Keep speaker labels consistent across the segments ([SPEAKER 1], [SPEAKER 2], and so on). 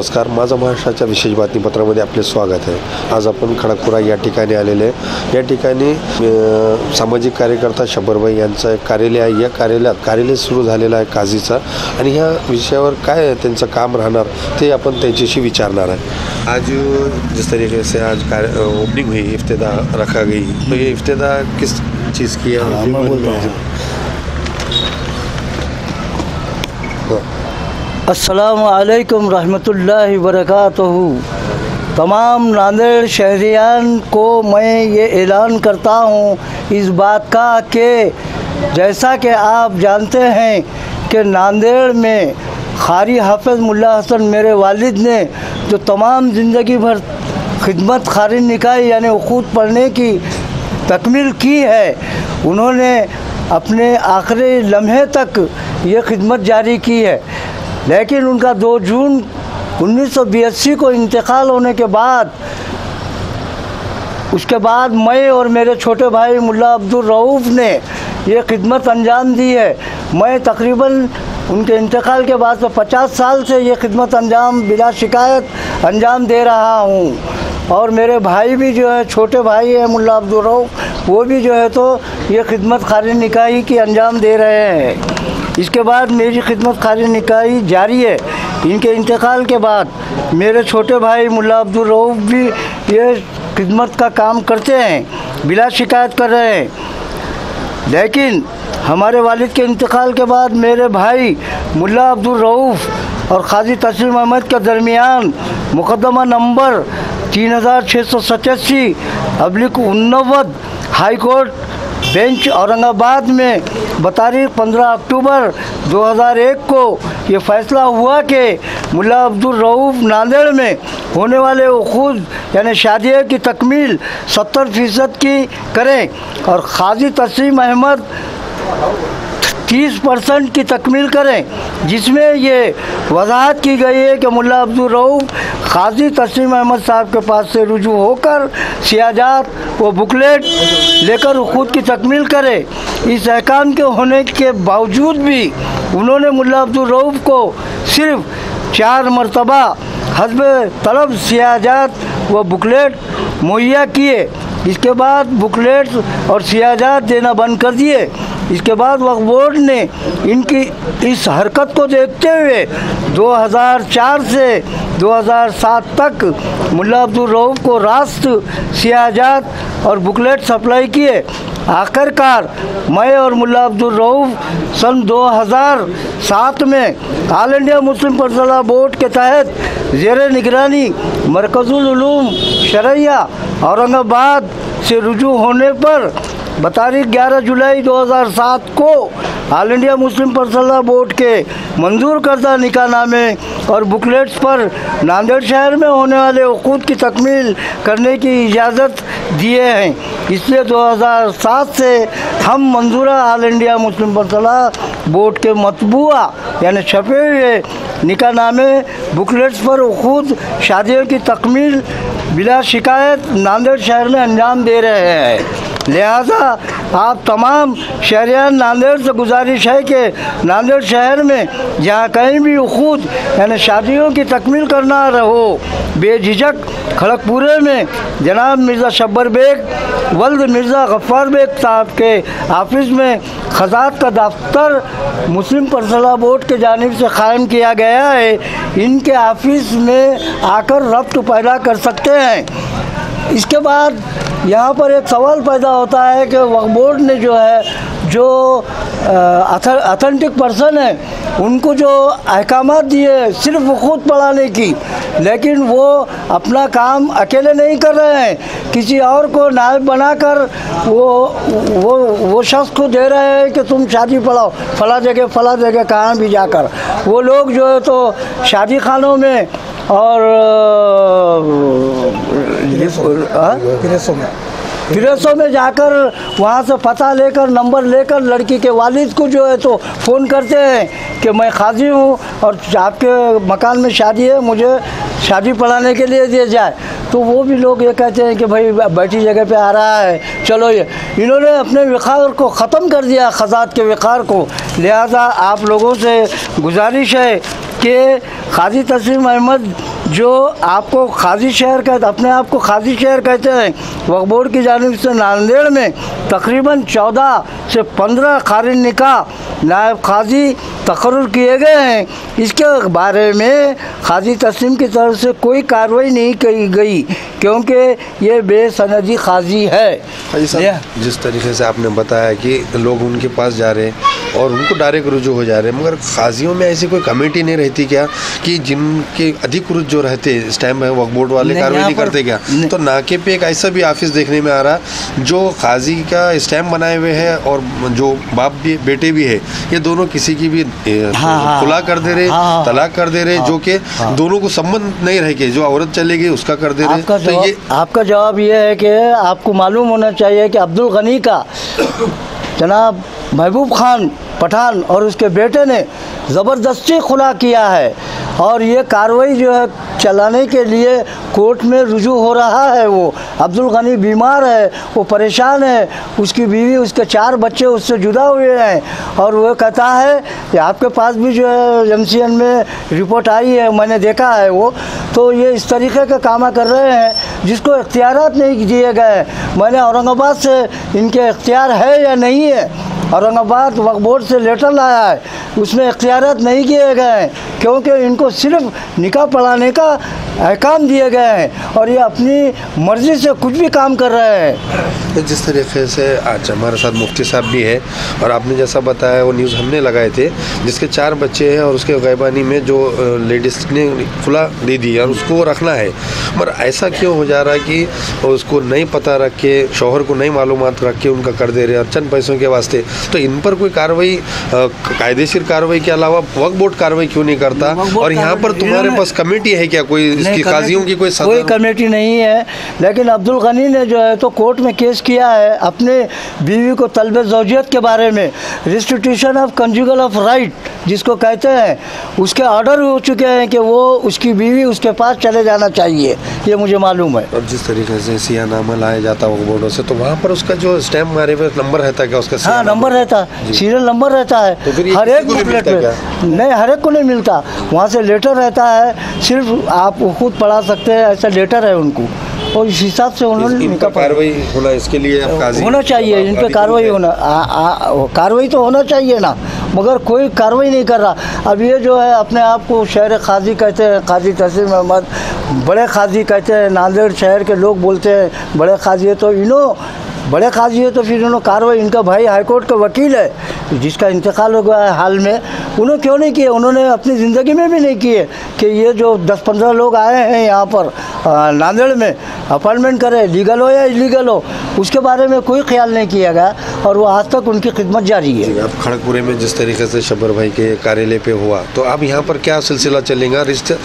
[SPEAKER 1] नमस्कार, माझा महाराष्ट्राच्या विशेष बातमीपत्रामध्ये आपले स्वागत आहे। आज आपण खडकपुरा या ठिकाणी आलेले आहे। या ठिकाणी सामाजिक कार्यकर्ता शब्बरभाई यांचं एक कार्यालय आहे। या कार्यालय सुरू झालेलं आहे काझीचा, आणि ह्या विषयावर काय त्यांचं काम राहणार ते आपण त्यांच्याशी विचारणार आहे। आज जिस तरीके से आज ओपनिंग हुई, इफ्तिदा रखा गई, तो ये इफ्तिदा किस चीज़ की है?
[SPEAKER 2] अस्सलामु अलैकुम रहमतुल्लाहि वबरकातुहू। तमाम नांदेड़ शहरियान को मैं ये ऐलान करता हूँ इस बात का कि जैसा कि आप जानते हैं कि नांदेड़ में कारी हाफिज मुल्ला हसन मेरे वालिद ने जो तमाम ज़िंदगी भर खिदमत कारी निकाय यानी उखूद पढ़ने की तकमील की है, उन्होंने अपने आखिरी लम्हे तक ये खिदमत जारी की है। लेकिन उनका 2 जून 1982 को इंतकाल होने के बाद उसके बाद मैं और मेरे छोटे भाई मुल्ला अब्दुल रऊफ़ ने ये खिदमत अंजाम दी है। मैं तकरीबन उनके इंतकाल के बाद 50 साल से ये खिदमत अंजाम बिला शिकायत अंजाम दे रहा हूँ। और मेरे भाई भी जो है, छोटे भाई है मुल्ला अब्दुल रऊफ़, वो भी जो है तो ये खिदमत ख़ारी निकाही की अंजाम दे रहे हैं। इसके बाद मेरी खिदमत ख़ारी निकाही जारी है। इनके इंतकाल के बाद मेरे छोटे भाई मुल्ला अब्दुल रऊफ़ भी ये खिदमत का काम करते हैं, बिला शिकायत कर रहे हैं। लेकिन हमारे वालिद के इंतकाल के बाद मेरे भाई मुल्ला अब्दुल रऊफ़ और क़ाज़ी तस्लीम अहमद के दरमियान मुकदमा number 3687/19 high court bench Aurangabad में बतारीख 15 अक्टूबर 2001 को ये फ़ैसला हुआ कि मुल्ला अब्दुल रऊफ़ नांदेड़ में होने वाले उखूद यानी शादियों की तकमील 70% की करें और क़ाज़ी तस्लीम अहमद 30% की तकमील करें, जिसमें ये वजाहत की गई है कि मुल्ला अब्दुल रऊफ़ क़ाज़ी तस्लीम अहमद साहब के पास से रुजू होकर सियाजात व बुकलेट लेकर उखूद की तकमील करे। इस अहकाम के होने के बावजूद भी उन्होंने मुल्ला अब्दुल रऊफ़ को सिर्फ 4 मरतबा हस्ब तलब सियाजात व बुकलेट मुहैया किए। इसके बाद बुकलेट्स और सियाजात देना बंद कर दिए। इसके बाद वक्फ बोर्ड ने इनकी इस हरकत को देखते हुए 2004 से 2007 तक मुल्ला अब्दुल रऊफ़ को रास्त सियाजात और बुकलेट सप्लाई किए। आखिरकार मैं और मुल्ला अब्दुल रऊफ़ सन 2007 में all India Muslim personal board के तहत ज़ेर निगरानी मरकज़ुल उलूम शरइया औरंगाबाद से रुजू होने पर बतारीख 11 जुलाई 2007 को all India Muslim personal board के मंजूर करदा निकाहनामे और बुकलेट्स पर नांदेड़ शहर में होने वाले उखूद की तकमील करने की इजाज़त दिए हैं। इसलिए 2007 से हम मंजूरा all India Muslim personal board के मतबूआ यानी छपे हुए निकाहनामे बुकलेट्स पर उखूद शादियों की तकमील बिला शिकायत नांदेड़ शहर में अंजाम दे रहे हैं। लिहाजा आप तमाम शहरियान नांदेड़ से गुजारिश है कि नांदेड़ शहर में जहाँ कहीं भी उखूद यानी शादियों की तकमील करना रहो, बेझिझक खड़गपुरे में जनाब मिर्ज़ा शब्बर बेग वल्द मिर्ज़ा गफ़्फ़ार बेग साहब के ऑफिस में खजात का दफ्तर मुस्लिम पर्सनल बोर्ड के जानिब से क़ायम किया गया है। इनके ऑफिस में आकर रब्त पैदा कर सकते हैं। इसके बाद यहाँ पर एक सवाल पैदा होता है कि वक्फ बोर्ड ने जो है, जो अथेंटिक पर्सन है, उनको जो अहकामात दिए सिर्फ उखूद पढ़ाने की, लेकिन वो अपना काम अकेले नहीं कर रहे हैं, किसी और को नायब बनाकर वो शख्स को दे रहे हैं कि तुम शादी पढ़ाओ फला जगह कहाँ भी जाकर। वो लोग जो है तो शादी खानों में और गिरसों में जाकर वहाँ से पता लेकर नंबर लेकर लड़की के वालिद को जो है तो फ़ोन करते हैं कि मैं क़ाज़ी हूँ और आपके मकान में शादी है, मुझे शादी पढ़ाने के लिए दिया जाए। तो वो भी लोग ये कहते हैं कि भाई बैठी जगह पे आ रहा है, चलो। ये इन्होंने अपने विक़ार को ख़त्म कर दिया, ख़ज़ात के विक़ार को। लिहाजा आप लोगों से गुजारिश है कि क़ाज़ी तस्लीम अहमद जो आपको काजी शहर कहते, अपने आप को काजी शहर कहते हैं, वक्फ बोर्ड की जानिब से नांदेड़ में तकरीबन 14 से 15 कारीन निकाह नायब काजी तकर्रुर किए गए हैं। इसके बारे में काजी तस्लीम की तरफ से कोई कार्रवाई नहीं की गई क्योंकि ये बेसनदी काजी है।
[SPEAKER 1] जिस तरीके से आपने बताया कि लोग उनके पास जा रहे हैं और उनको डायरेक्ट रुजू हो जा रहे हैं, मगर काजियों में ऐसी कोई कमेटी नहीं रहती क्या कि जिनके अधिकृत जो रहते स्टैम्प है वक्फ बोर्ड वाले कार्रवाई नहीं करते क्या? तो नाके पे एक ऐसा भी ऑफिस देखने में आ रहा जो काजी का स्टैम्प बनाए हुए है और जो बाप भी बेटे भी है, ये दोनों किसी की भी खुला कर दे रहे, तलाक कर दे रहे, जो कि दोनों को संबंध नहीं रह के जो औरत चलेगी उसका कर दे रहे। तो ये
[SPEAKER 2] आपका जवाब ये है कि आपको मालूम होना चाहिए कि अब्दुल गनी का जनाब महबूब खान पठान और उसके बेटे ने ज़बरदस्ती खुला किया है और ये कार्रवाई जो है चलाने के लिए कोर्ट में रुजू हो रहा है। वो अब्दुल गनी बीमार है, वो परेशान है, उसकी बीवी उसके 4 बच्चे उससे जुदा हुए हैं और वो कहता है कि आपके पास भी जो है MCN में रिपोर्ट आई है, मैंने देखा है वो, तो ये इस तरीके का काम कर रहे हैं जिसको इख्तियारात नहीं दिए गए। मैंने औरंगाबाद से इनके इख्तियार है या नहीं है, औरंगाबाद वक्फ बोर्ड से लेटर लाया है, उसमें इख्तियारात नहीं किए गए हैं क्योंकि इनको सिर्फ निकाह पढ़ाने का अहकाम दिए गए हैं और ये अपनी मर्ज़ी से कुछ भी काम कर रहे हैं।
[SPEAKER 1] तो जिस तरीके से आज हमारे साथ मुफ्ती साहब भी है और आपने जैसा बताया वो न्यूज़ हमने लगाए थे जिसके 4 बच्चे हैं और उसके गैबानी में जो लेडीज़ ने खुला दे दी और उसको रखना है, मगर ऐसा क्यों हो जा रहा है कि उसको नहीं पता रख के, शौहर को नहीं मालूमात रख के उनका कर दे रहे हैं और चंद पैसों के वास्ते? तो इन पर कोई कार्रवाई, कायदेशीर कार्रवाई के अलावा वक्फ बोर्ड कार्रवाई क्यों नहीं करता? और यहाँ पर तुम्हारे पास कमेटी है क्या कोई इसकी काजियों की? कोई
[SPEAKER 2] कमेटी नहीं है, लेकिन अब्दुल गनी ने जो है तो कोर्ट में केस किया है अपने बीवी को तलब ज़ौजियत के बारे में, restitution of conjugal of right जिसको कहते हैं, उसके ऑर्डर हो चुके हैं कि वो उसकी बीवी उसके पास चले जाना चाहिए, ये मुझे मालूम है।
[SPEAKER 1] और जिस तरीके से सियानामा लाया जाता है वक्फ बोर्डों से, तो वहाँ पर उसका जो स्टैम्प मारे हुए नंबर रहता है क्या उसका?
[SPEAKER 2] हाँ, नंबर रहता है, सीरियल नंबर रहता है,
[SPEAKER 1] तो
[SPEAKER 2] हर एक बुकलेट में। नहीं, हर एक को नहीं मिलता, वहाँ से लेटर रहता है, सिर्फ आप खुद पढ़ा सकते हैं, ऐसा लेटर है उनको और इस हिसाब से उन्होंने
[SPEAKER 1] कार्रवाई होना इसके लिए
[SPEAKER 2] होना चाहिए, इन पे कार्रवाई होना, कार्रवाई तो होना चाहिए ना, मगर कोई कार्रवाई नहीं कर रहा। अब ये जो है अपने आप को शहर काजी कहते हैं, काजी तस्लीम अहमद बड़े काजी कहते हैं, नांदेड़ शहर के लोग बोलते हैं बड़े काजी है, तो इन्हों बड़े काजी है तो फिर इन्होंने कार्रवाई, इनका भाई हाईकोर्ट का वकील है जिसका इंतकाल हो गया है हाल में, उन्होंने क्यों नहीं किए? उन्होंने अपनी ज़िंदगी में भी नहीं किए कि ये जो 10-15 लोग आए हैं यहाँ पर नांदेड़ में अपॉइंटमेंट करें, लीगल हो या इलीगल हो, उसके बारे में कोई ख्याल नहीं किया गया और वो आज तक उनकी खिदमत जारी है।
[SPEAKER 1] अब खड़गपुरे में जिस तरीके से शब्बर भाई के कार्यालय पे हुआ, तो अब यहाँ पर क्या सिलसिला चलेगा?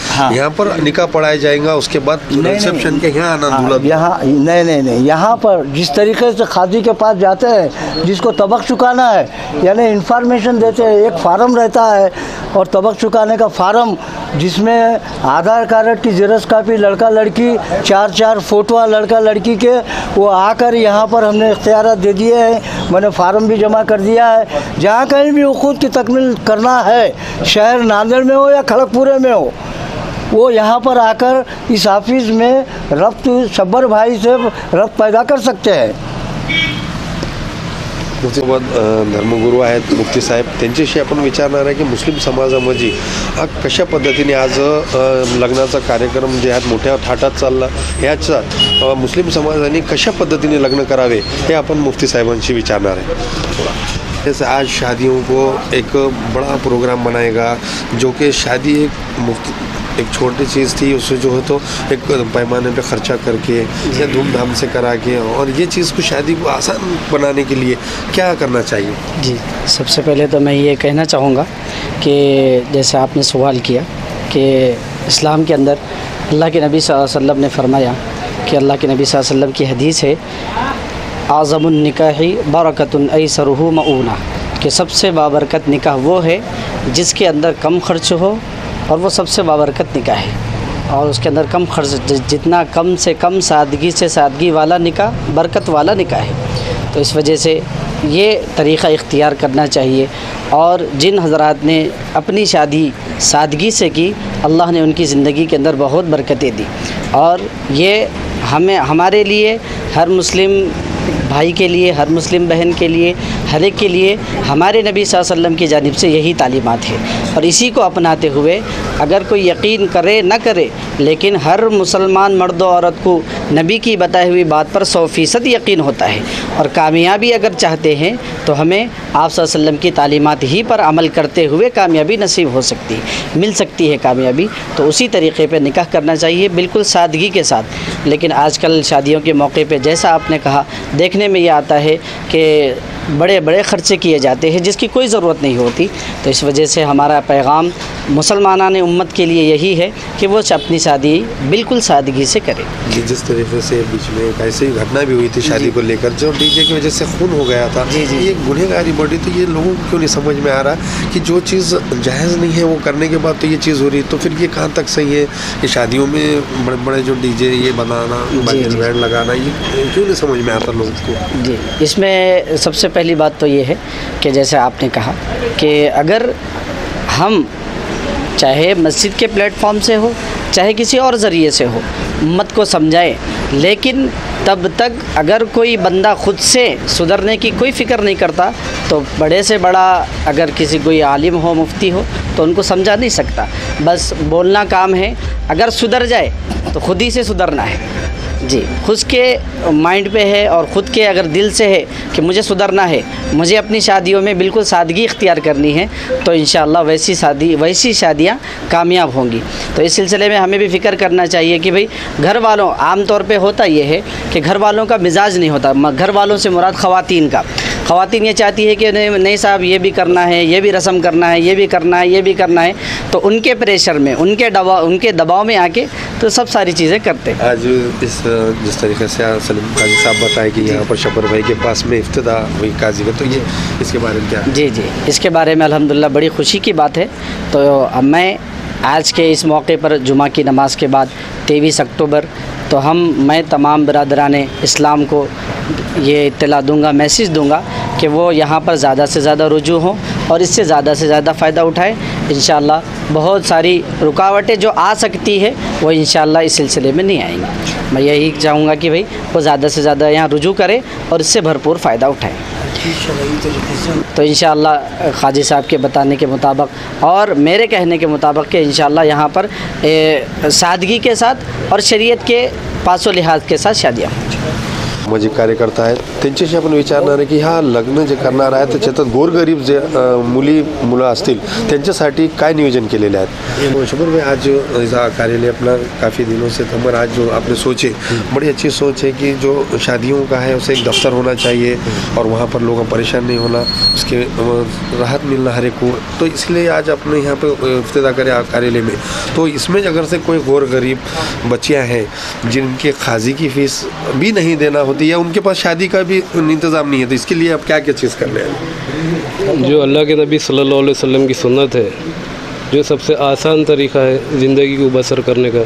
[SPEAKER 2] हाँ।
[SPEAKER 1] यहाँ पर निकाह पढ़ाया जाएगा, उसके बाद रिसेप्शन के यहाँ आना दूल्हा?
[SPEAKER 2] यहाँ नहीं, यहाँ पर जिस तरीके से काजी के पास जाते हैं, जिसको तबक चुकाना है यानी इंफॉर्मेशन देते हैं, एक फार्म रहता है और तबक चुकाने का फार्म जिसमें आधार कार्ड की जेरॉक्स कापी, लड़का लड़की 4 फ़ोटो लड़का लड़की के, वो आकर यहाँ पर हमने इख्तियारात दे दिए हैं, मैंने फार्म भी जमा कर दिया है। जहाँ कहीं भी खुद की तकमील करना है, शहर नांदेड़ में हो या खड़गपुरे में हो, वो यहाँ पर आकर इस ऑफिस में रब्त शब्बर भाई से रब्त पैदा कर सकते हैं।
[SPEAKER 1] धर्मगुरू आहेत मुफ्ती साहेब, त्यांच्याशी आपण विचारणार आहे की मुस्लिम समाजामध्ये कशा पद्धतीने आज लग्नाचा कार्यक्रम जे आज मोठ्या थाटात चालला, ह्याच्यात मुस्लिम समाजाने कशा पद्धतीने लग्न करावे हे आपण मुफ्ती साहेबांशी विचारणार आहे। जैसे आज शादियों को एक बड़ा प्रोग्राम बनाएगा जो कि शादी एक छोटी चीज़ थी, उससे जो है तो एक पैमाने पे ख़र्चा करके या धूमधाम से करा के, और ये चीज़ को शादी को आसान बनाने के लिए क्या करना चाहिए?
[SPEAKER 3] जी, सबसे पहले तो मैं ये कहना चाहूँगा कि जैसे आपने सवाल किया कि इस्लाम के अंदर अल्लाह के नबी सल्लल्लाहु अलैहि वसल्लम ने फरमाया कि अल्लाह के नबी सल्लल्लाहु अलैहि वसल्लम की हदीस है, आज़मुन निकाही बरकतुन ऐसरुहु मऊना, कि सबसे बाबरकत निकाह वो है जिसके अंदर कम खर्च हो और वो सबसे बाबरकत निकाह है, और उसके अंदर कम खर्च, जितना कम से कम सादगी से सादगी वाला निकाह बरकत वाला निकाह है। तो इस वजह से ये तरीक़ा इख्तियार करना चाहिए। और जिन हज़रात ने अपनी शादी सादगी से की, अल्लाह ने उनकी ज़िंदगी के अंदर बहुत बरकतें दी। और ये हमारे लिए, हर मुस्लिम भाई के लिए, हर मुस्लिम बहन के लिए, हर एक के लिए हमारे नबी सल्लल्लाहु अलैहि वसल्लम की जानिब से यही तालीमात है। और इसी को अपनाते हुए अगर कोई यकीन करे न करे, लेकिन हर मुसलमान मर्द और औरत को नबी की बताई हुई बात पर 100% यकीन होता है। और कामयाबी अगर चाहते हैं तो हमें आप सल्लल्लाहु अलैहि वसल्लम की तालीमात ही पर अमल करते हुए कामयाबी नसीब हो सकती है, मिल सकती है कामयाबी। तो उसी तरीक़े पे निकाह करना चाहिए, बिल्कुल सादगी के साथ। लेकिन आजकल शादियों के मौके पे जैसा आपने कहा, देखने में ये आता है कि बड़े बड़े ख़र्चे किए जाते हैं जिसकी कोई ज़रूरत नहीं होती। तो इस वजह से हमारा पैगाम मुसलमानान उम्मत के लिए यही है कि वो अपनी शादी बिल्कुल सादगी से करें।
[SPEAKER 1] जिस तरीके से बीच में एक ऐसी घटना भी हुई थी शादी को लेकर, जो डीजे की वजह से खून हो गया था, ये गुनहगारी बढ़ी। तो ये लोगों को क्यों नहीं समझ में आ रहा कि जो चीज़ जायज़ नहीं है वो करने के बाद तो ये चीज़ हो रही, तो फिर ये कहाँ तक सही है कि शादियों में बड़े बड़े जो डीजे ये बनाना, बैंड लगाना, ये क्यों नहीं समझ में आता लोगों को?
[SPEAKER 3] जी, इसमें सबसे पहली बात तो ये है कि जैसे आपने कहा कि अगर हम चाहे मस्जिद के प्लेटफॉर्म से हो, चाहे किसी और ज़रिए से हो, उम्मत को समझाएं, लेकिन तब तक अगर कोई बंदा ख़ुद से सुधरने की कोई फ़िक्र नहीं करता तो बड़े से बड़ा अगर किसी कोई आलिम हो, मुफ्ती हो, तो उनको समझा नहीं सकता। बस बोलना काम है। अगर सुधर जाए तो ख़ुद ही से सुधरना है। जी, खुद के माइंड पे है और ख़ुद के अगर दिल से है कि मुझे सुधरना है, मुझे अपनी शादियों में बिल्कुल सादगी इख्तियार करनी है, तो इंशाअल्लाह वैसी शादियाँ कामयाब होंगी। तो इस सिलसिले में हमें भी फ़िक्र करना चाहिए कि भाई घर वालों, आम तौर पे होता ये है कि घर वालों का मिजाज नहीं होता। घर वालों से मुराद ख़वातीन का। ख़वातीन ये चाहती है कि नहीं साहब ये भी करना है, ये भी रस्म करना है, ये भी करना है, ये भी करना है। तो उनके प्रेशर में, उनके दबाव में आके तो सब सारी चीज़ें करते हैं।
[SPEAKER 1] आज जिस तरीके से सलीम काजी साहब बताए कि यहाँ पर शब्बर भाई के पास में इफ्तिदा हुई काजी का, तो ये इसके बारे में क्या?
[SPEAKER 3] जी, इसके बारे में अल्हम्दुलिल्लाह बड़ी ख़ुशी की बात है। तो मैं आज के इस मौके पर जुमा की नमाज के बाद 23 अक्टूबर तो मैं तमाम बिरादराने इस्लाम को ये इत्तला दूंगा, मैसेज दूंगा कि वो यहाँ पर ज़्यादा से ज़्यादा रुजू हों और इससे ज़्यादा से ज़्यादा फ़ायदा उठाएं। इंशाअल्लाह बहुत सारी रुकावटें जो आ सकती है वो इंशाअल्लाह इस सिलसिले में नहीं आएंगी। मैं यही चाहूँगा कि भाई वो ज़्यादा से ज़्यादा यहाँ रुजू करें और इससे भरपूर फ़ायदा उठाएं। तो इंशाअल्लाह क़ाज़ी साहब के बताने के मुताबिक और मेरे कहने के मुताबिक कि इंशाअल्लाह यहाँ पर सादगी के साथ और शरीयत के पासो लिहाज के साथ शादियाँ
[SPEAKER 1] माझे कार्यकर्ता आहेत, त्यांच्याशी आपण विचारणार आहे की हा लग्न जे करणार आहे त्याच्यात गोरगरीब जे मुलं असतील त्यांच्यासाठी काय नियोजन केलेले आहेत? शब्बर भाई, आज जो कार्यालय अपना काफ़ी दिनों से था, आज जो आपने सोचे, बड़ी अच्छी सोच है कि जो शादियों का है उसे एक दफ्तर होना चाहिए और वहाँ पर लोगों परेशान नहीं होना, उसके राहत मिलना हर एक को। तो इसलिए आज अपने यहाँ पर इफ्तिदा करें कार्यालय में। तो इसमें अगर से कोई गरीब बच्चियाँ हैं जिनके खाजी की फ़ीस भी नहीं देना होती या उनके पास शादी का भी इंतज़ाम नहीं है, तो इसके लिए आप क्या क्या चीज़ कर रहे हैं?
[SPEAKER 4] जो अल्लाह के नबी सल्लल्लाहु अलैहि वसल्लम की सुन्नत है, जो सबसे आसान तरीक़ा है ज़िंदगी को बसर करने का,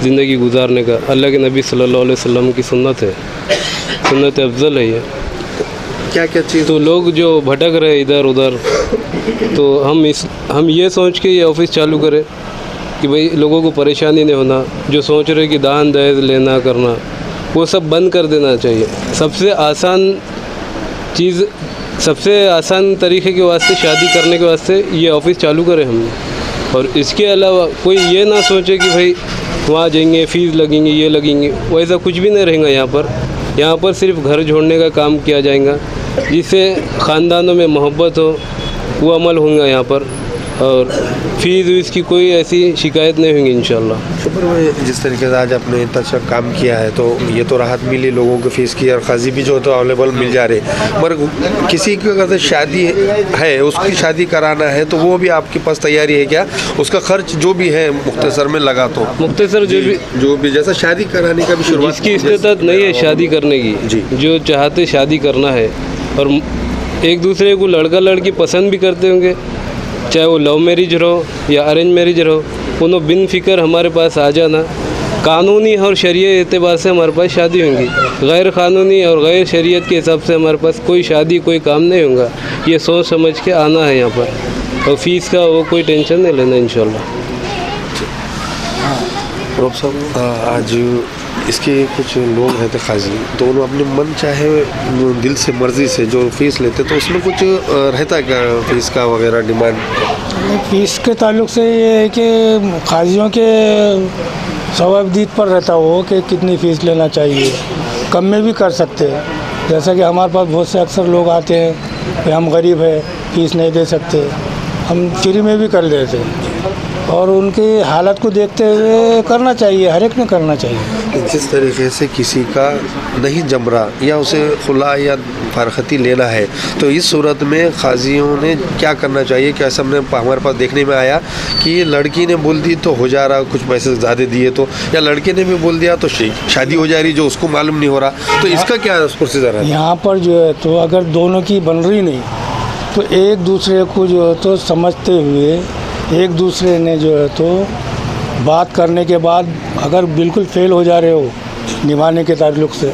[SPEAKER 4] ज़िंदगी गुजारने का, अल्लाह के नबी सल्लल्लाहु अलैहि वसल्लम की सुन्नत है, सुन्नत अफजल है ये।
[SPEAKER 1] क्या क्या चीज़? तो
[SPEAKER 4] लोग जो भटक रहे इधर उधर, तो हम ये सोच के ये ऑफिस चालू करें कि भाई लोगों को परेशानी नहीं होना। जो सोच रहे कि दान दहेज लेना करना, वो सब बंद कर देना चाहिए। सबसे आसान तरीक़े के वास्ते, शादी करने के वास्ते ये ऑफ़िस चालू करें हमने। और इसके अलावा कोई ये ना सोचे कि भाई वहाँ जाएंगे फ़ीस लगेंगे, ये लगेंगे, वैसा कुछ भी नहीं रहेगा यहाँ पर सिर्फ घर जोड़ने का काम किया जाएगा, जिससे ख़ानदानों में मोहब्बत हो, वो अमल होंगे यहाँ पर, और फ़ीस वीस की कोई ऐसी शिकायत नहीं होंगी इंशाल्लाह।
[SPEAKER 1] शुक्र में जिस तरीके से आज आपने इतना अच्छा काम किया है, तो ये तो राहत मिली लोगों को फ़ीस की, और क़ाज़ी भी जो तो अवेलेबल मिल जा रहे। मगर किसी की अगर शादी है, उसकी शादी कराना है, तो वो भी आपके पास तैयारी है क्या? उसका खर्च जो भी है मुख्तसर में लगा, तो
[SPEAKER 4] मुख्तसर जो भी
[SPEAKER 1] जैसा शादी कराने का भी शुरुआत,
[SPEAKER 4] जिसकी इस्तेताअत नहीं है शादी करने की, जो चाहते शादी करना है और एक दूसरे को लड़का लड़की पसंद भी करते होंगे, चाहे वो लव मैरिज रहो या अरेंज मैरिज रहो, उन्होंने बिन फिक्र हमारे पास आ जाना। कानूनी और शरीय एतबार से हमारे पास शादी होंगी। गैर कानूनी और गैर शरीयत के हिसाब से हमारे पास कोई शादी कोई काम नहीं होगा। ये सोच समझ के आना है यहाँ पर, और फीस का वो कोई टेंशन नहीं लेना इंशाल्लाह।
[SPEAKER 1] रौफ साहब, आज इसके कुछ लोग हैं तो काजी, तो उन्होंने अपने मन चाहे दिल से मर्ज़ी से जो फीस लेते, तो उसमें कुछ रहता है क्या फीस का वगैरह डिमांड?
[SPEAKER 5] फीस के ताल्लुक से ये है कि काजियों के सवाबदीद पर रहता हो कि कितनी फ़ीस लेना चाहिए, कम में भी कर सकते हैं। जैसा कि हमारे पास बहुत से अक्सर लोग आते हैं कि हम गरीब हैं, फ़ीस नहीं दे सकते, हम फ्री में भी कर देते हैं, और उनकी हालत को देखते हुए करना चाहिए, हर एक ने करना चाहिए।
[SPEAKER 1] जिस तरीके से किसी का नहीं जम रहा या उसे खुला या फारखती लेना है, तो इस सूरत में काजियों ने क्या करना चाहिए? क्या ऐसा हमारे पास देखने में आया कि लड़की ने बोल दी तो हो जा रहा, कुछ पैसे ज़्यादा दिए तो, या लड़के ने भी बोल दिया तो शादी हो जा रही जो उसको मालूम नहीं हो रहा, तो इसका क्या प्रोसीजर है?
[SPEAKER 5] यहाँ पर जो है तो अगर दोनों की बन रही नहीं, तो एक दूसरे को जो है तो समझते हुए एक दूसरे ने जो है तो बात करने के बाद अगर बिल्कुल फेल हो जा रहे हो निभाने के ताल्लुक से,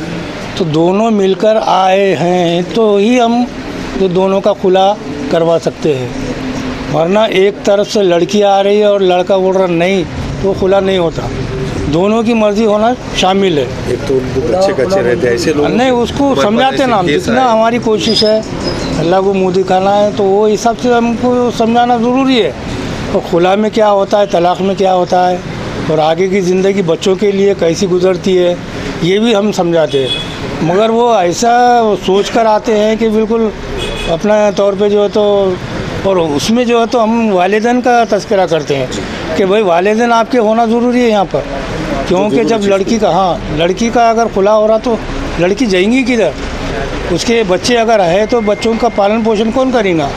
[SPEAKER 5] तो दोनों मिलकर आए हैं तो ही हम तो दोनों का खुला करवा सकते हैं। वरना एक तरफ से लड़की आ रही है और लड़का बोल रहा नहीं, तो खुला नहीं होता। दोनों की मर्जी होना शामिल है।
[SPEAKER 1] एक तो उनको बच्चे कच्चे रहते हैं, ऐसे लोग
[SPEAKER 5] नहीं, उसको समझाते ना हम, जितना हमारी कोशिश है, अल्लाह को मुँह दिखाना है, तो वो हिसाब से हमको समझाना ज़रूरी है। और खुला में क्या होता है, तलाक़ में क्या होता है, और आगे की ज़िंदगी बच्चों के लिए कैसी गुजरती है, ये भी हम समझाते हैं। मगर वो ऐसा सोच कर आते हैं कि बिल्कुल अपना तौर पे जो है तो, और उसमें जो है तो हम वालिदैन का तज़किरा करते हैं कि भाई वालिदैन आपके होना ज़रूरी है यहाँ पर, क्योंकि जब लड़की का अगर खुला हो रहा तो लड़की जाएंगी किधर? उसके बच्चे अगर है तो बच्चों का पालन पोषण कौन करेगा?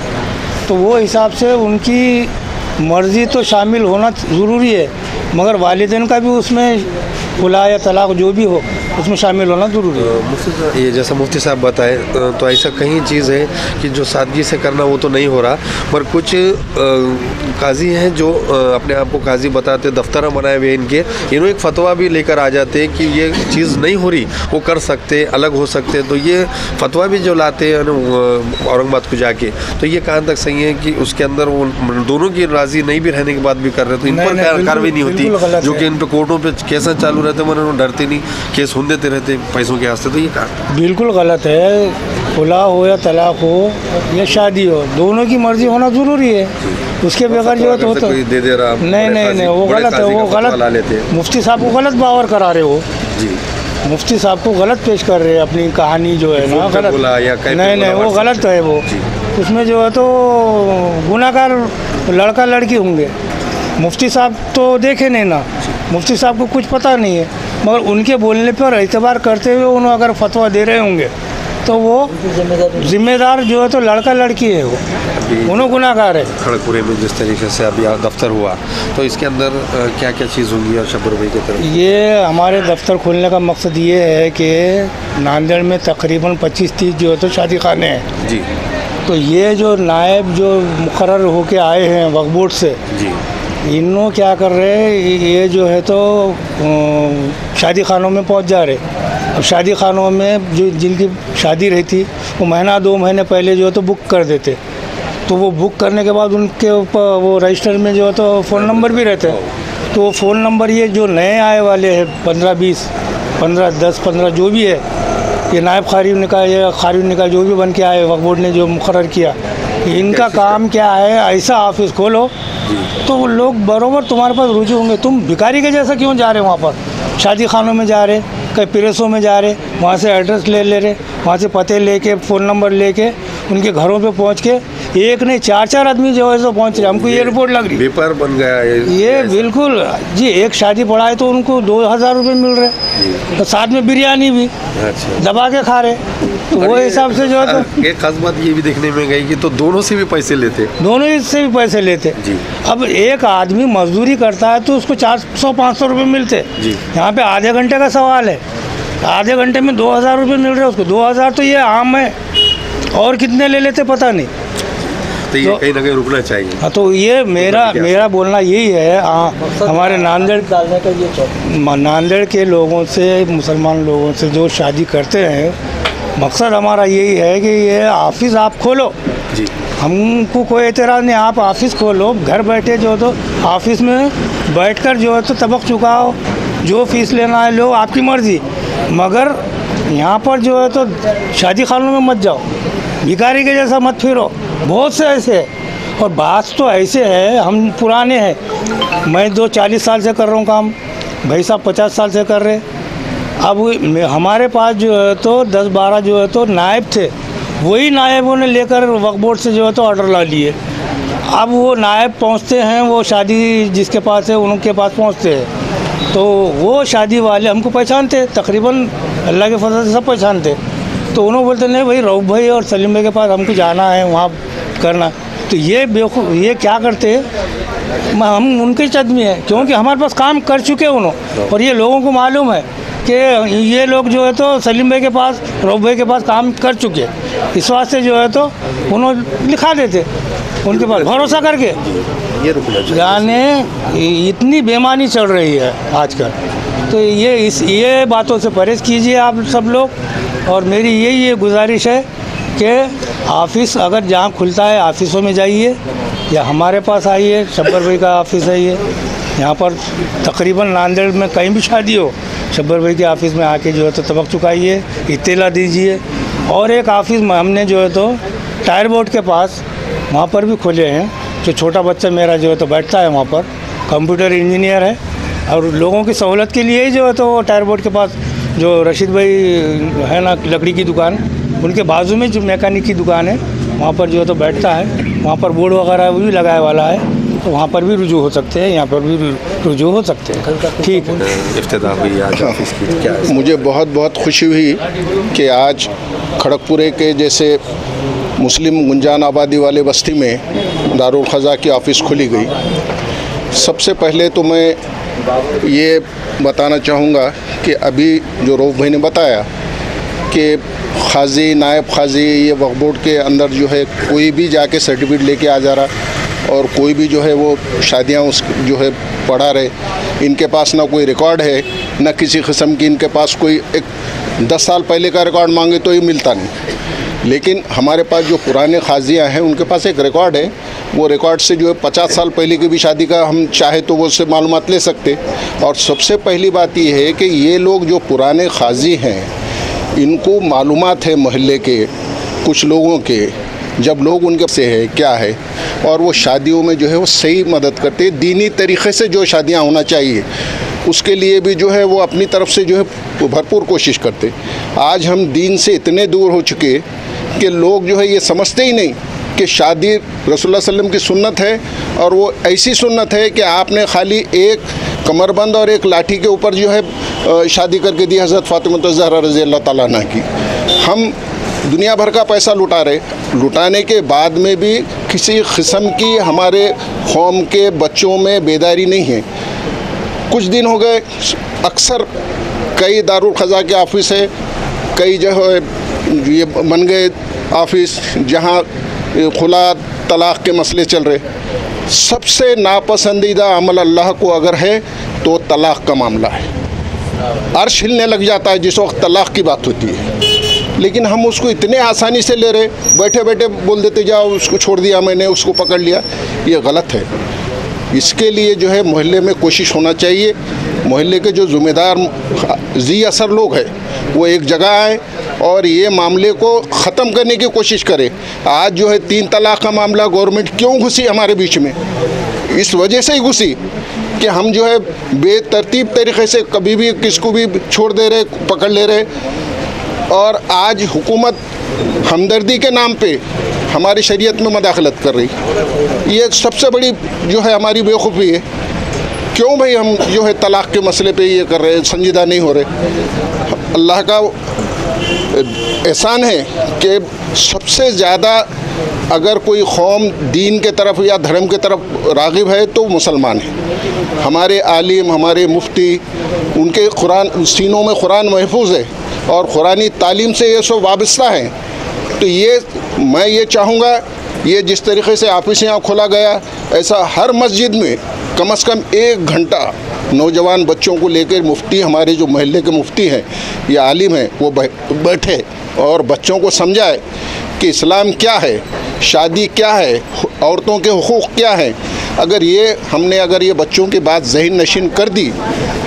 [SPEAKER 5] तो वो हिसाब से उनकी मर्ज़ी तो शामिल होना ज़रूरी है, मगर वालिदैन का भी उसमें खुला या तलाक़ जो भी हो उसमें शामिल होना ज़रूरी है।
[SPEAKER 1] मुफ्ती साहब, ये जैसा मुफ्ती साहब बताए, तो ऐसा कहीं चीज़ है कि जो सादगी से करना वो तो नहीं हो रहा, पर कुछ काजी हैं जो अपने आप को काजी बताते, दफ्तर बनाए हुए इनके, इन्होंने एक फतवा भी लेकर आ जाते हैं कि ये चीज़ नहीं हो रही, वो कर सकते, अलग हो सकते, तो ये फतवा भी जो लाते हैं औरंगाबाद को जाके, तो ये कहाँ तक सही है कि उसके अंदर वो दोनों की राज़ी नहीं भी रहने के बाद भी कर रहे, तो इन पर कार्रवाई नहीं होती, जो कि इन पर कोर्टों पर केस चालू रहते, मगर वो डरते नहीं, केस देते रहते पैसों के वास्ते, तो ये कहा
[SPEAKER 5] बिल्कुल गलत है। खुला हो या तलाक़ हो या शादी हो, दोनों की मर्ज़ी होना ज़रूरी है, उसके बगैर जो है तो
[SPEAKER 1] दे दे रहा,
[SPEAKER 5] नहीं, वो गलत है, वो गलत। मुफ्ती साहब को गलत बावर करा रहे हो जी, मुफ्ती साहब को गलत पेश कर रहे हैं अपनी कहानी जो है ना, गलत। नहीं, वो गलत है। वो उसमें जो है तो गुनाहगार लड़का लड़की होंगे। मुफ्ती साहब तो देखे नहीं ना, मुफ्ती साहब को कुछ पता नहीं है, मगर उनके बोलने पर एतबार करते हुए उन्होंने अगर फतवा दे रहे होंगे तो वो जिम्मेदार जो है तो लड़का लड़की है, वो उन्होंने गुनाहगार है।
[SPEAKER 1] खड़गपुरे में जिस तरीके से अभी दफ्तर हुआ, तो इसके अंदर क्या क्या चीज़ होंगी? और शब्बर भाई की तरफ
[SPEAKER 5] ये हमारे दफ्तर खोलने का मकसद ये है कि नांदेड़ में तकरीबन 25-30 जो है तो शादी खाने हैं
[SPEAKER 1] जी,
[SPEAKER 5] तो ये जो नायब जो मुकर्रर होके आए हैं वक्फ बोर्ड से
[SPEAKER 1] जी,
[SPEAKER 5] इन्हों क्या कर रहे हैं, ये जो है तो शादी खानों में पहुंच जा रहे। अब शादी खानों में जो जिनकी शादी रहती वो महीना 2 महीने पहले जो है तो बुक कर देते, तो वो बुक करने के बाद उनके ऊपर वो रजिस्टर में जो है तो फ़ोन नंबर भी रहते हैं, तो वो फ़ोन नंबर ये जो नए आए वाले हैं 10-15 जो भी है, ये नायब खारिज निकाय या खारिज निकाय जो भी बन के आए वक्फ बोर्ड ने जो मुकर्रर किया, इनका काम क्या है, ऐसा ऑफिस खोलो तो लोग बराबर तुम्हारे पास रुजू होंगे। तुम भिखारी के जैसा क्यों जा रहे हो वहाँ पर? शादी खानों में जा रहे, कहीं प्रेसों में जा रहे, वहाँ से एड्रेस ले रहे, वहाँ से पते लेके फ़ोन नंबर लेके उनके घरों पे पहुँच के एक नहीं 4-4 आदमी जो है सो पहुँच रहे। हमको ये रिपोर्ट लग रही
[SPEAKER 1] व्यापार बन गया है
[SPEAKER 5] ये बिल्कुल जी। एक शादी पड़ा है तो उनको 2000 रुपये मिल रहे, तो साथ में बिरयानी भी दबा के खा रहे, तो वो हिसाब से जो है तो
[SPEAKER 1] एक खास बात ये भी देखने में गई कि तो दोनों से भी पैसे लेते,
[SPEAKER 5] दोनों से भी पैसे लेते जी। अब एक आदमी मजदूरी करता है तो उसको 400-500 रुपये मिलते जी। यहाँ पे आधे घंटे का सवाल है, आधे घंटे में 2000 रुपये मिल रहे हैं उसको। 2000 तो ये आम है, और कितने ले लेते पता नहीं।
[SPEAKER 1] तो ये कहीं ना कहीं रुकना चाहिए।
[SPEAKER 5] हाँ, तो ये मेरा बोलना यही है। हमारे नांदेड़ के लोगों से, मुसलमान लोगों से जो शादी करते हैं, मकसद हमारा यही है कि ये ऑफिस आप खोलो
[SPEAKER 1] जी,
[SPEAKER 5] हमको कोई एतराज़ नहीं, आप ऑफिस खोलो, घर बैठे जो तो ऑफिस में बैठकर जो है तो तबक चुकाओ, जो फीस लेना है लो, आपकी मर्ज़ी। मगर यहाँ पर जो है तो शादी खानों में मत जाओ, भिखारी के जैसा मत फिरो। बहुत से ऐसे है, और बात तो ऐसे है, हम पुराने हैं, मैं 40 साल से कर रहा हूँ काम, भाई साहब 50 साल से कर रहे। अब हमारे पास जो है तो 10-12 जो है तो नायब थे, वही नायबों ने लेकर वक्फ बोर्ड से जो है तो ऑर्डर ला लिए। अब वो नायब पहुंचते हैं, वो शादी जिसके पास है उनके पास पहुंचते हैं, तो वो शादी वाले हमको पहचानते, तकरीबन अल्लाह के फजल से सब पहचानते। तो उन्होंने बोलते नहीं भाई, रऊफ भाई और सलीम भाई के पास हमको जाना है, वहाँ करना। तो ये बेवकूफ़ ये क्या करते हैं, हम उनके चदमी हैं, क्योंकि हमारे पास काम कर चुके हैं उन्होंने, और ये लोगों को मालूम है कि ये लोग जो है तो सलीम भाई के पास, रऊफ भाई के पास काम कर चुके हैं। इस वास्ते जो है तो उन्होंने लिखा देते उनके पास भरोसा करके।
[SPEAKER 1] ये रुकना चाहिए।
[SPEAKER 5] यानी इतनी बेईमानी चल रही है आजकल, तो ये बातों से परहेज़ कीजिए आप सब लोग। और मेरी ये गुजारिश है कि ऑफ़िस अगर जहाँ खुलता है ऑफिसों में जाइए, या हमारे पास आइए, शब्बर भाई का ऑफ़िस है ये, यहाँ पर तकरीबन नांदेड़ में कहीं भी शादी हो, शब्बर भाई के ऑफ़िस में आके जो है तो तबक चुकाइए, इत्तला दीजिए। और एक ऑफ़िस में हमने जो है तो टायर बोर्ड के पास वहाँ पर भी खोले हैं, जो छोटा बच्चा मेरा जो है तो बैठता है वहाँ पर, कंप्यूटर इंजीनियर है, और लोगों की सहूलत के लिए ही जो है तो टायर बोर्ड के पास जो रशीद भाई है ना, लकड़ी की दुकान, उनके बाजू में जो मैकेनिक की दुकान है, वहाँ पर जो है तो बैठता है। वहाँ पर बोर्ड वगैरह भी लगाए वाला है, तो वहाँ पर भी रुजू हो सकते हैं, यहाँ पर भी रुजू हो सकते हैं। ठीक है,
[SPEAKER 1] इफ्तिताह हुई आज ऑफिस की, क्या
[SPEAKER 6] मुझे बहुत बहुत खुशी हुई कि आज खड़गपुरे के जैसे मुस्लिम गुंजान आबादी वाले बस्ती में दारुल ख़ज़ा की ऑफ़िस खुली गई। सबसे पहले तो मैं ये बताना चाहूँगा कि अभी जो रऊफ भाई ने बताया कि क़ाज़ी, नायब क़ाज़ी, ये वक्फ बोर्ड के अंदर जो है कोई भी जाके सर्टिफिकेट लेके आ जा रहा, और कोई भी जो है वो शादियाँ उस जो है पढ़ा रहे। इनके पास ना कोई रिकॉर्ड है, ना किसी किस्म की इनके पास कोई एक 10 साल पहले का रिकॉर्ड मांगे तो ये मिलता नहीं। लेकिन हमारे पास जो पुराने क़ाज़ियाँ हैं उनके पास एक रिकॉर्ड है, वो रिकॉर्ड से जो है 50 साल पहले की भी शादी का हम चाहे तो वो उससे मालूमात ले सकते। और सबसे पहली बात ये है कि ये लोग जो पुराने क़ाज़ी हैं, इनको मालूमात है मोहल्ले के कुछ लोगों के, जब लोग उनके से है क्या है, और वो शादियों में जो है वो सही मदद करते, दीनी तरीक़े से जो शादियाँ होना चाहिए उसके लिए भी जो है वो अपनी तरफ से जो है भरपूर कोशिश करते। आज हम दीन से इतने दूर हो चुके कि लोग जो है ये समझते ही नहीं कि शादी रसूलुल्लाह सल्लल्लाहु अलैहि वसल्लम की सुन्नत है, और वो ऐसी सुन्नत है कि आपने खाली एक कमरबंद और एक लाठी के ऊपर जो है शादी करके दी हज़रत फ़ातिमा ज़हरा रज़ी अल्लाह ताला अन्हा की। हम दुनिया भर का पैसा लुटा रहे, लुटाने के बाद में भी किसी किस्म की हमारे कौम के बच्चों में बेदारी नहीं है। कुछ दिन हो गए, अक्सर कई दारुल ख़ज़ा के ऑफ़िस है, कई जो है ये बन गए ऑफ़िस जहाँ खुला तलाक़ के मसले चल रहे। सबसे नापसंदीदा अमल अल्लाह को अगर है तो तलाक़ का मामला है। अर्श हिलने लग जाता है जिस वक्त तलाक़ की बात होती है, लेकिन हम उसको इतने आसानी से ले रहे, बैठे बैठे बोल देते जाओ उसको छोड़ दिया मैंने, उसको पकड़ लिया। ये गलत है। इसके लिए जो है मोहल्ले में कोशिश होना चाहिए, मोहल्ले के जो ज़िम्मेदार जी असर लोग हैं वो एक जगह आए और ये मामले को ख़त्म करने की कोशिश करें। आज जो है 3 तलाक़ का मामला गवर्नमेंट क्यों घुसी हमारे बीच में, इस वजह से ही घुसी कि हम जो है बेतरतीब तरीक़े से कभी भी किसको भी छोड़ दे रहे, पकड़ ले रहे। और आज हुकूमत हमदर्दी के नाम पे हमारी शरीयत में मदाखलत कर रही, ये सबसे बड़ी जो है हमारी बेवकूफ़ी है। क्यों भाई हम जो है तलाक़ के मसले पे ये कर रहे हैं, संजीदा नहीं हो रहे। अल्लाह का एहसान है कि सबसे ज़्यादा अगर कोई कौम दीन के तरफ या धर्म के तरफ राग़िब है तो मुसलमान है। हमारे आलिम, हमारे मुफ्ती, उनके कुरान सीनों में कुरान महफूज है और कुरानी तालीम से ये सब वाबस्ता है। तो ये मैं ये चाहूँगा ये जिस तरीके से ऑफिस यहाँ खोला गया, ऐसा हर मस्जिद में कम से कम 1 घंटा नौजवान बच्चों को लेकर मुफ्ती, हमारे जो महल्ले के मुफ्ती हैं या आलिम हैं, वो बैठे और बच्चों को समझाए कि इस्लाम क्या है, शादी क्या है, औरतों के हुकूक क्या हैं। अगर ये बच्चों की बात ज़हन नशीन कर दी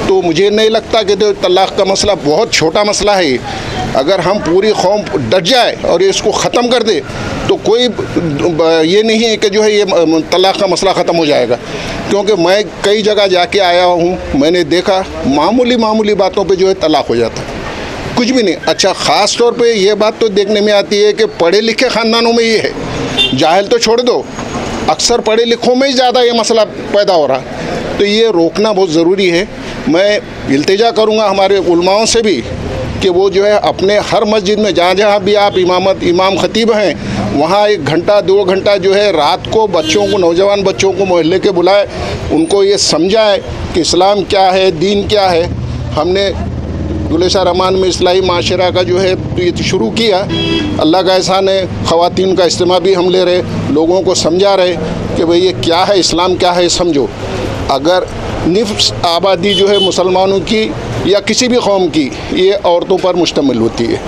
[SPEAKER 6] तो मुझे नहीं लगता कि तो तलाक़ का मसला बहुत छोटा मसला है। अगर हम पूरी कौम डट जाए और इसको ख़त्म कर दे तो कोई ये नहीं है कि जो है ये तलाक़ का मसला ख़त्म हो जाएगा। क्योंकि मैं कई जगह जाके आया हूँ, मैंने देखा मामूली बातों पे जो है तलाक़ हो जाता है, कुछ भी नहीं। अच्छा, ख़ास तौर पे ये बात तो देखने में आती है कि पढ़े लिखे ख़ानदानों में ये है, जाहिल तो छोड़ दो, अक्सर पढ़े लिखों में ही ज़्यादा ये मसला पैदा हो रहा है। तो ये रोकना बहुत ज़रूरी है। मैं इल्तिजा करूँगा हमारे उलमाओं से भी कि वो जो है अपने हर मस्जिद में जहाँ भी आप इमाम खतीब हैं, वहाँ 1 घंटा 2 घंटा जो है रात को बच्चों को, नौजवान बच्चों को मोहल्ले के बुलाए, उनको ये समझाए कि इस्लाम क्या है, दीन क्या है। हमने गुलेशा रहमान में इस्लाही माशरा का जो है ये शुरू किया। अल्लाह का एहसान है, ख़वातीन का इस्तेमाल भी हम ले रहे, लोगों को समझा रहे कि भाई ये क्या है, इस्लाम क्या है, समझो। अगर निफ्स आबादी जो है मुसलमानों की या किसी भी कौम की, ये औरतों पर मुश्तमिल होती है।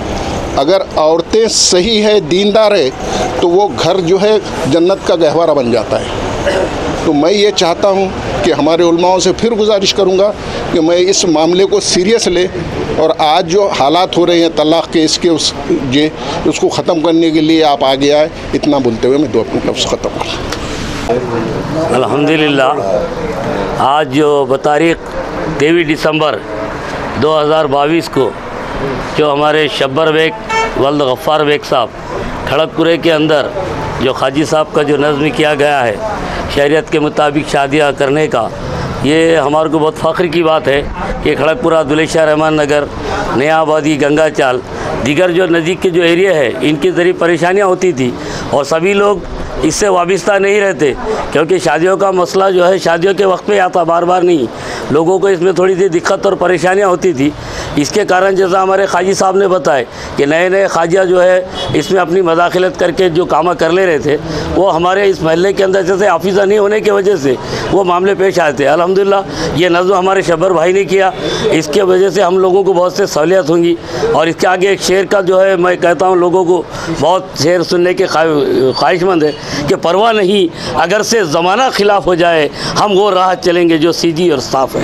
[SPEAKER 6] अगर औरतें सही है, दीनदार है, तो वो घर जो है जन्नत का गहवारा बन जाता है। तो मैं ये चाहता हूँ कि हमारे उलमाओं से फिर गुजारिश करूँगा कि मैं इस मामले को सीरियस ले और आज जो हालात हो रहे हैं तलाक़ के, उसको ख़त्म करने के लिए आप आगे आए। इतना बोलते हुए मैं 2 अपने लफ्ज़ ख़त्म करूँ।
[SPEAKER 7] अल्हम्दुलिल्लाह, आज जो बतारीख़ 23 दिसंबर 2022 को जो हमारे शब्बर बेग वल्द गफ़्फ़ार बेग साहब खड़गपुरे के अंदर जो खाजी साहब का जो नज़्म किया गया है शरीयत के मुताबिक शादियाँ करने का, ये हमारे को बहुत फ़ख्र की बात है कि खड़गपुरा, दुलेशा रहमान नगर, नया आबादी, गंगा चाल, दीगर जो नज़दीक के जो एरिया है, इनके ज़रिए परेशानियाँ होती थी और सभी लोग इससे वाबस्ता नहीं रहते, क्योंकि शादियों का मसला जो है शादियों के वक्त पे आता, बार बार नहीं। लोगों को इसमें थोड़ी सी दिक्कत और परेशानियाँ होती थी। इसके कारण जैसा हमारे खाजी साहब ने बताया कि नए खाजिया जो है इसमें अपनी मदाखलत करके जो काम कर ले रहे थे, वो हमारे इस महल्ले के अंदर जैसे हाफिज़ा नहीं होने की वजह से वो मामले पेश आए थे। अल्हम्दुलिल्लाह ये नज़्म हमारे शब्बर भाई ने किया, इसके वजह से हम लोगों को बहुत से सहूलियत होंगी। और इसके आगे एक शेर का जो है मैं कहता हूँ लोगों को बहुत शेर सुनने के ख्वाहिशमंद है कि परवाह नहीं अगर से ज़माना खिलाफ हो जाए, हम वो राह चलेंगे जो सीधी और साफ़ है।